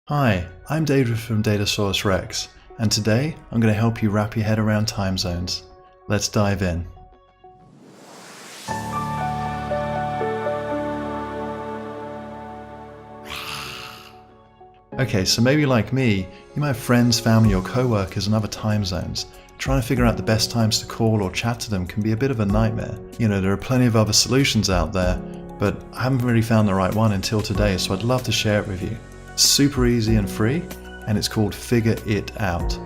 Hi, I'm David from Datasaurus-Rex, and today I'm going to help you wrap your head around time zones. Let's dive in. Okay, so maybe like me, you might have friends, family or co-workers in other time zones. Trying to figure out the best times to call or chat to them can be a bit of a nightmare. You know, there are plenty of other solutions out there, but I haven't really found the right one until today, so I'd love to share it with you. It's super easy and free, and it's called Figure It Out.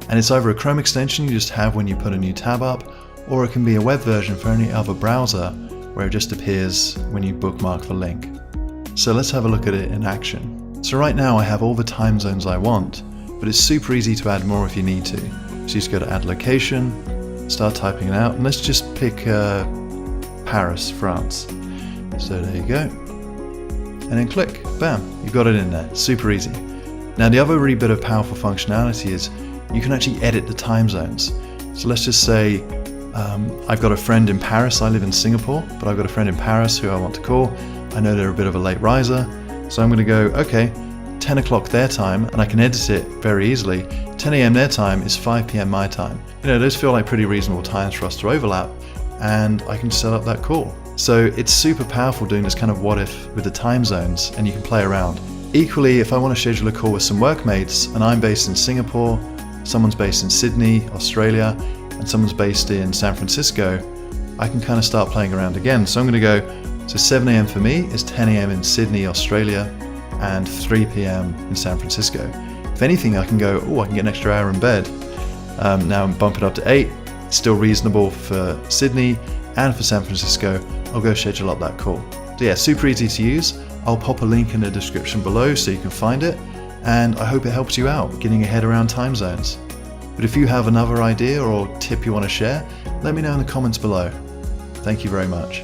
And it's either a Chrome extension you just have when you put a new tab up, or it can be a web version for any other browser where it just appears when you bookmark the link. So let's have a look at it in action. So right now I have all the time zones I want, but it's super easy to add more if you need to. So you just go to Add Location, start typing it out, and let's just pick Paris, France. So there you go. And then click, bam, you've got it in there, super easy. Now the other really bit of powerful functionality is you can actually edit the time zones. So let's just say I've got a friend in Paris, I live in Singapore, but I've got a friend in Paris who I want to call. I know they're a bit of a late riser, so I'm going to go, okay, 10 o'clock their time, and I can edit it very easily. 10 a.m. their time is 5 p.m. my time. You know, those feel like pretty reasonable times for us to overlap, and I can set up that call. So it's super powerful doing this kind of what if with the time zones, and you can play around. Equally, if I want to schedule a call with some workmates, and I'm based in Singapore, someone's based in Sydney, Australia, and someone's based in San Francisco, I can kind of start playing around again. So I'm going to go, so 7 a.m. for me is 10 a.m. in Sydney, Australia, and 3 p.m. in San Francisco. If anything, I can go, oh, I can get an extra hour in bed. Now I'm bumping it up to 8, still reasonable for Sydney, and for San Francisco, I'll go schedule up that call. So yeah, super easy to use. I'll pop a link in the description below so you can find it, and I hope it helps you out getting your head around time zones. But if you have another idea or tip you want to share, let me know in the comments below. Thank you very much.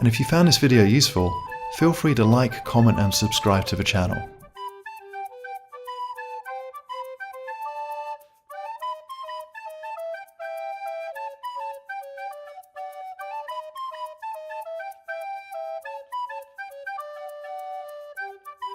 And if you found this video useful, feel free to like, comment and subscribe to the channel.